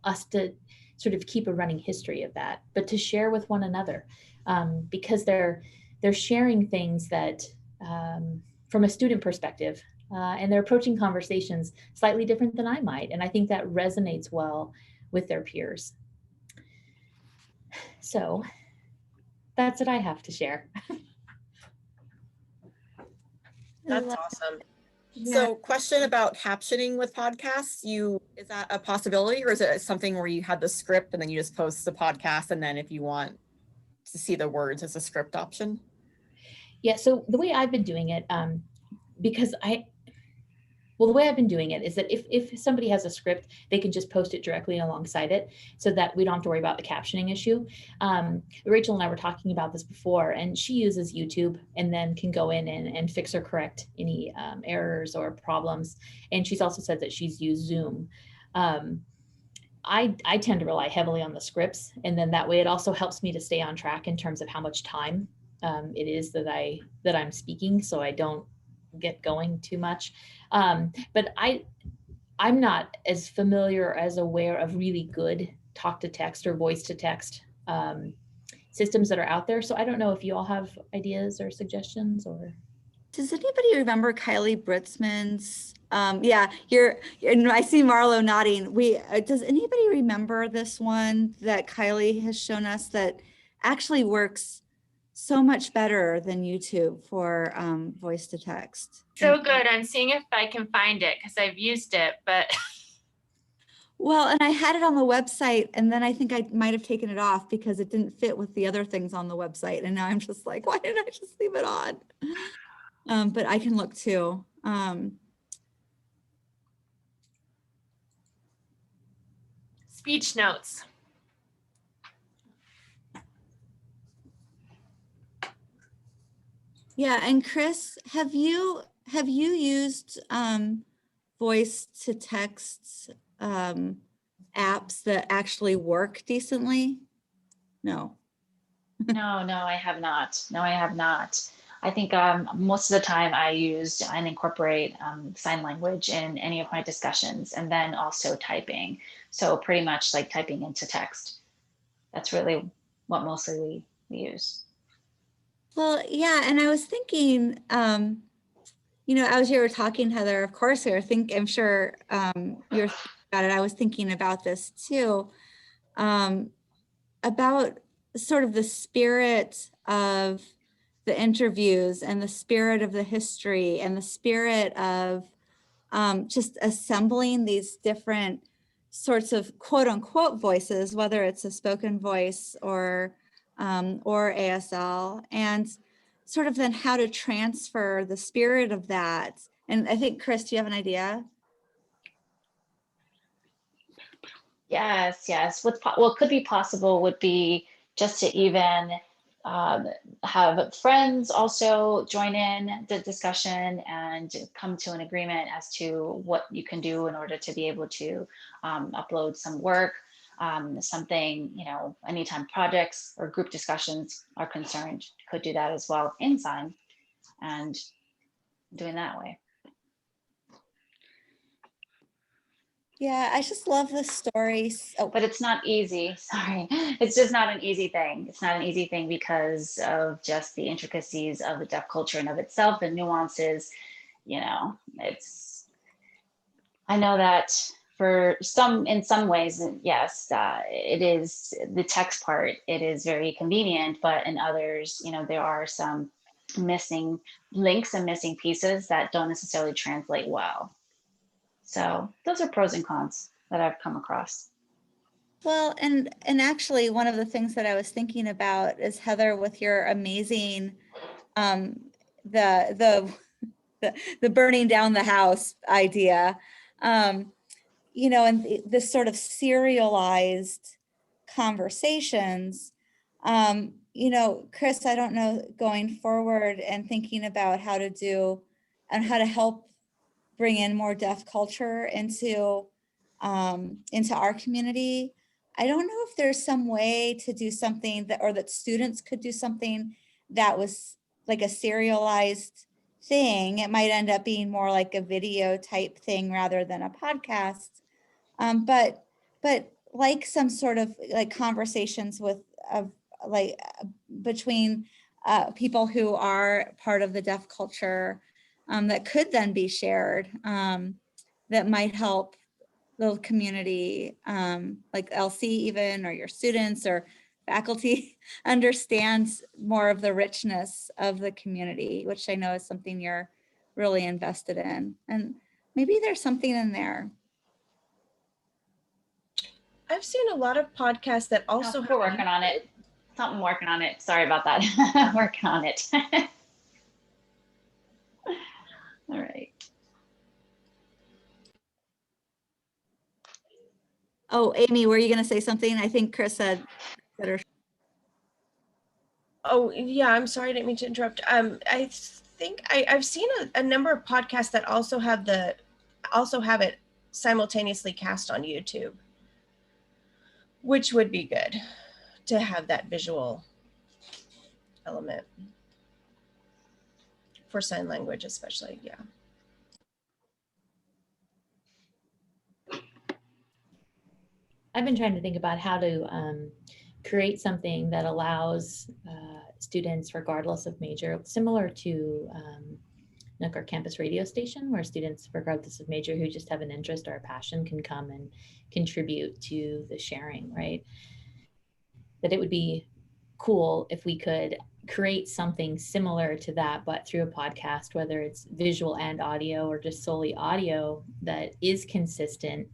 us to sort of keep a running history of that, but to share with one another, because they're sharing things that from a student perspective, and they're approaching conversations slightly different than I might. And I think that resonates well with their peers. So that's what I have to share. That's awesome. So question about captioning with podcasts, is that a possibility, or is it something where you had the script and then you just post the podcast, and then if you want to see the words as a script option? Yeah, so the way I've been doing it, because the way I've been doing it is that if somebody has a script, they can just post it directly alongside it so that we don't have to worry about the captioning issue. Rachel and I were talking about this before, and she uses YouTube and then can go in and fix or correct any errors or problems. And she's also said that she's used Zoom. I tend to rely heavily on the scripts, and then that way it also helps me to stay on track in terms of how much time it is that I'm speaking, so I don't get going too much. But I'm not as familiar or as aware of really good talk to text or voice to text systems that are out there. So I don't know if you all have ideas or suggestions. Or does anybody remember Kylie Britzman's? Yeah, and I see Marlo nodding. Does anybody remember this one that Kylie has shown us that actually works so much better than YouTube for voice to text? So good. I'm seeing if I can find it because I've used it, but well, and I had it on the website, and then I think I might have taken it off because it didn't fit with the other things on the website. And now I'm just like, why didn't I just leave it on? But I can look too. speech notes. Yeah, and Chris, have you used voice to text apps that actually work decently? No. No, I have not. No, I have not. I think most of the time I use and incorporate sign language in any of my discussions, and then also typing. So pretty much like typing into text. That's really what mostly we use. Well, yeah, and I was thinking, as you were talking, Heather, of course, I'm sure you're about it, I was thinking about this too, about sort of the spirit of the interviews and the spirit of the history and the spirit of just assembling these different sorts of quote unquote voices, whether it's a spoken voice or ASL, and sort of then how to transfer the spirit of that. And I think, Chris, do you have an idea? Yes. What could be possible would be just to even um, have friends also join in the discussion and come to an agreement as to what you can do in order to be able to upload some work, something, anytime projects or group discussions are concerned, could do that as well in Sign and doing that way. Yeah, I just love the stories. Oh, But it's not easy. Sorry. It's just not an easy thing. It's not an easy thing because of just the intricacies of the deaf culture and of itself, the nuances, I know that in some ways, yes, it is the text part, it is very convenient, but in others, there are some missing links and missing pieces that don't necessarily translate well. So those are pros and cons that I've come across. well, and actually one of the things that I was thinking about is, Heather, with your amazing the the burning down the house idea, and this sort of serialized conversations. Chris, I don't know, going forward and thinking about how to do and how to help bring in more deaf culture into our community. I don't know if there's some way to do something that students could do something that was like a serialized thing. It might end up being more like a video type thing rather than a podcast. But like some sort of like conversations between people who are part of the deaf culture, that could then be shared, that might help the community, like LC even, or your students or faculty understand more of the richness of the community, which I know is something you're really invested in. And maybe there's something in there. I've seen a lot of podcasts that also We're working on it. Something working on it. Sorry about that. Working on it. All right. Oh, Amy, were you going to say something? I think Chris said. Oh, yeah, I'm sorry, I didn't mean to interrupt. I think I've seen a number of podcasts that also have it simultaneously cast on YouTube, which would be good to have that visual element for sign language, especially. Yeah. I've been trying to think about how to create something that allows students, regardless of major, similar to like our campus radio station, where students, regardless of major, who just have an interest or a passion, can come and contribute to the sharing, right? That it would be cool if we could create something similar to that, but through a podcast, whether it's visual and audio or just solely audio, that is consistent,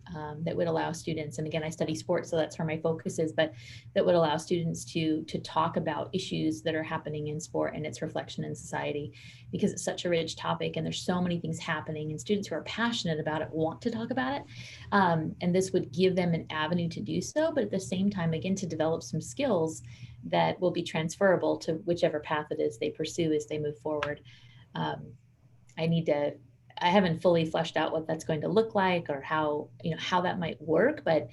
that would allow students, and again, I study sports, so that's where my focus is, but that would allow students to talk about issues that are happening in sport and its reflection in society, because it's such a rich topic and there's so many things happening, and students who are passionate about it want to talk about it. And this would give them an avenue to do so, but at the same time, again, to develop some skills that will be transferable to whichever path it is they pursue as they move forward. I haven't fully fleshed out what that's going to look like or how that might work, but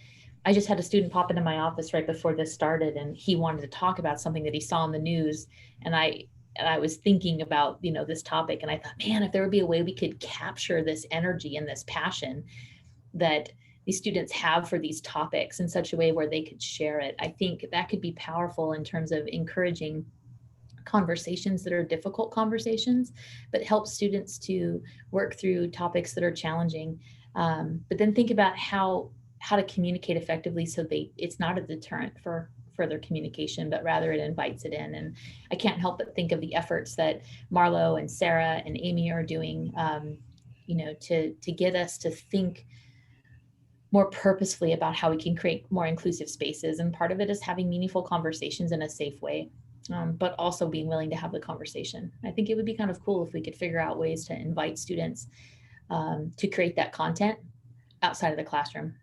I just had a student pop into my office right before this started, and he wanted to talk about something that he saw in the news. And I was thinking about, this topic, and I thought, man, if there would be a way we could capture this energy and this passion that these students have for these topics in such a way where they could share it, I think that could be powerful in terms of encouraging conversations that are difficult conversations, but help students to work through topics that are challenging. But then think about how to communicate effectively so it's not a deterrent for further communication, but rather it invites it in. And I can't help but think of the efforts that Marlo and Sarah and Amy are doing, to get us to think more purposefully about how we can create more inclusive spaces. And part of it is having meaningful conversations in a safe way, but also being willing to have the conversation. I think it would be kind of cool if we could figure out ways to invite students to create that content outside of the classroom.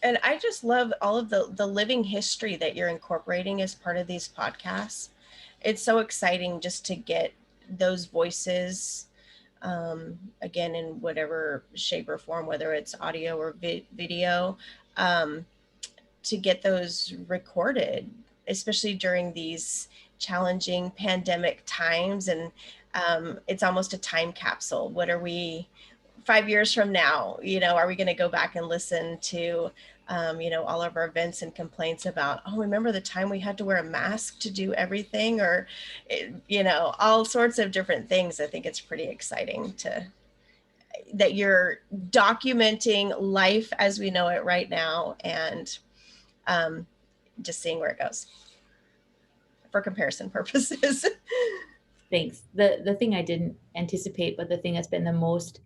And I just love all of the living history that you're incorporating as part of these podcasts. It's so exciting just to get those voices, again, in whatever shape or form, whether it's audio or video, to get those recorded, especially during these challenging pandemic times. And it's almost a time capsule. What are we 5 years from now? Are we going to go back and listen to all of our events and complaints about, oh, remember the time we had to wear a mask to do everything, or all sorts of different things. I think it's pretty exciting that you're documenting life as we know it right now, and just seeing where it goes for comparison purposes. Thanks. The thing I didn't anticipate, but the thing that's been the most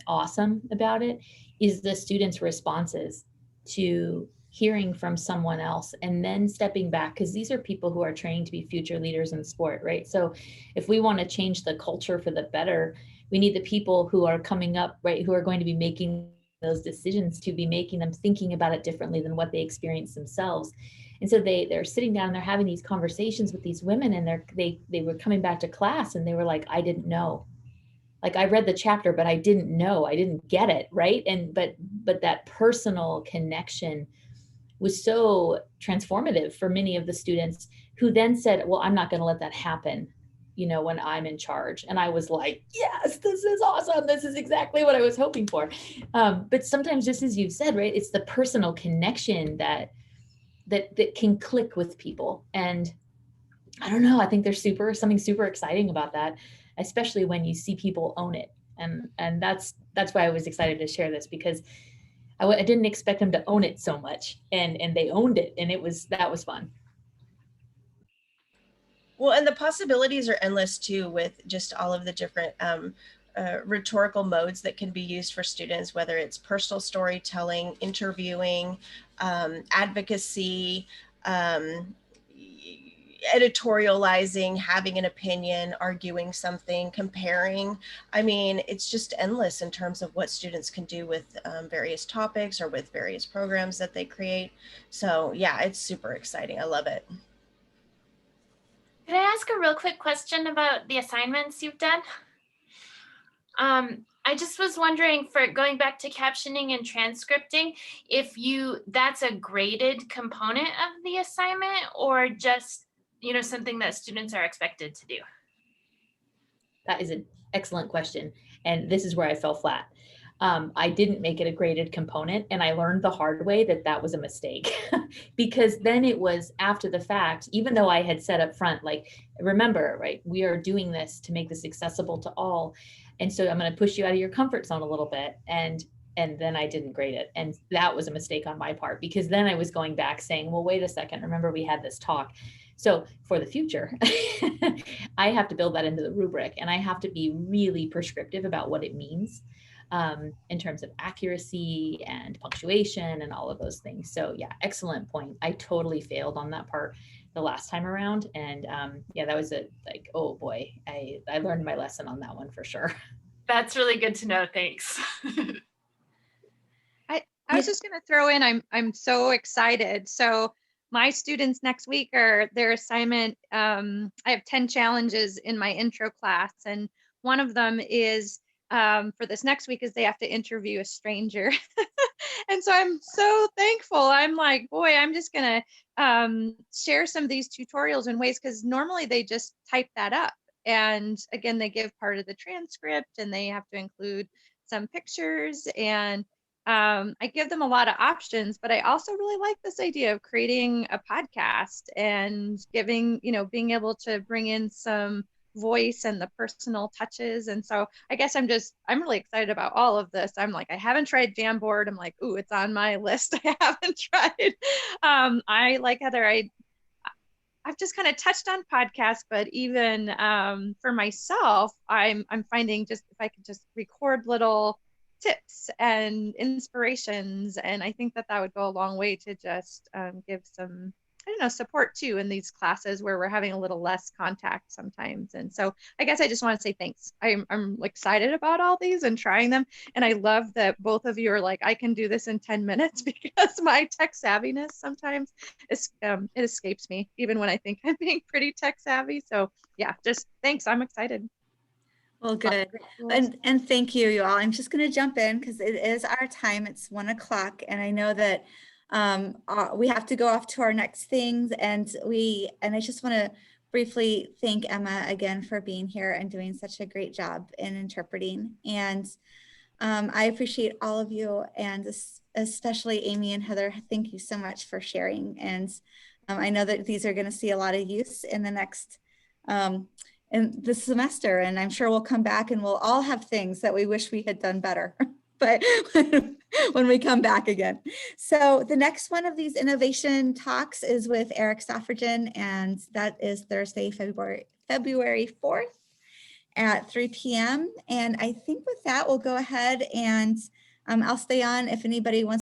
awesome about it is the students' responses to hearing from someone else and then stepping back, because these are people who are trained to be future leaders in sport, right? So if we want to change the culture for the better, we need the people who are coming up, right, who are going to be making those decisions, to be making them thinking about it differently than what they experience themselves. And so they're sitting down and they're having these conversations with these women, and they were coming back to class and they were like, I didn't know. Like, I read the chapter, but I didn't know, I didn't get it, right? And but that personal connection was so transformative for many of the students, who then said, well, I'm not going to let that happen, when I'm in charge. And I was like, yes, this is awesome. This is exactly what I was hoping for. But sometimes, just as you've said, right, it's the personal connection that can click with people. And I don't know, I think there's something super exciting about that, especially when you see people own it. And that's why I was excited to share this, because I didn't expect them to own it so much, and they owned it, and that was fun. Well, and the possibilities are endless too, with just all of the different rhetorical modes that can be used for students, whether it's personal storytelling, interviewing, advocacy, editorializing, having an opinion, arguing something, comparing. I mean, it's just endless in terms of what students can do with various topics or with various programs that they create. So yeah, it's super exciting. I love it. Could I ask a real quick question about the assignments you've done? I just was wondering, for going back to captioning and transcripting, if that's a graded component of the assignment, or just, something that students are expected to do? That is an excellent question. And this is where I fell flat. I didn't make it a graded component, and I learned the hard way that was a mistake because then it was after the fact, even though I had said up front, like, remember, right, we are doing this to make this accessible to all. And so I'm going to push you out of your comfort zone a little bit. And then I didn't grade it. And that was a mistake on my part, because then I was going back saying, well, wait a second, remember we had this talk. So for the future, I have to build that into the rubric, and I have to be really prescriptive about what it means in terms of accuracy and punctuation and all of those things. So yeah, excellent point. I totally failed on that part the last time around. And yeah, that was oh boy, I learned my lesson on that one for sure. That's really good to know. Thanks. I was just going to throw in, I'm so excited. So my students next week are their assignment. I have 10 challenges in my intro class, and one of them is for this next week is they have to interview a stranger. And so I'm so thankful. I'm like, boy, I'm just going to share some of these tutorials in ways, because normally they just type that up. And again, they give part of the transcript, and they have to include some pictures, and I give them a lot of options. But I also really like this idea of creating a podcast and giving, being able to bring in some voice and the personal touches. And so I guess I'm really excited about all of this. I'm like, I haven't tried Jamboard. I'm like, ooh, it's on my list. I haven't tried. I like Heather, I've just kind of touched on podcasts, but even for myself, I'm finding just if I could just record little tips and inspirations, and I think that would go a long way to just give some, I don't know, support too in these classes where we're having a little less contact sometimes. And so I guess I just want to say thanks. I'm excited about all these and trying them. And I love that both of you are like, I can do this in 10 minutes because my tech savviness sometimes it escapes me, even when I think I'm being pretty tech savvy. So yeah, just thanks. I'm excited. Well, good. And thank you, you all. I'm just going to jump in because it is our time. It's 1 o'clock. And I know that we have to go off to our next things. And I just want to briefly thank Emma again for being here and doing such a great job in interpreting. And I appreciate all of you, and especially Amy and Heather. Thank you so much for sharing. And I know that these are going to see a lot of use in the next in this semester, and I'm sure we'll come back and we'll all have things that we wish we had done better but when we come back again. So the next one of these innovation talks is with Eric Soffergen, and that is Thursday, February 4th at 3 p.m. And I think with that, we'll go ahead and I'll stay on if anybody wants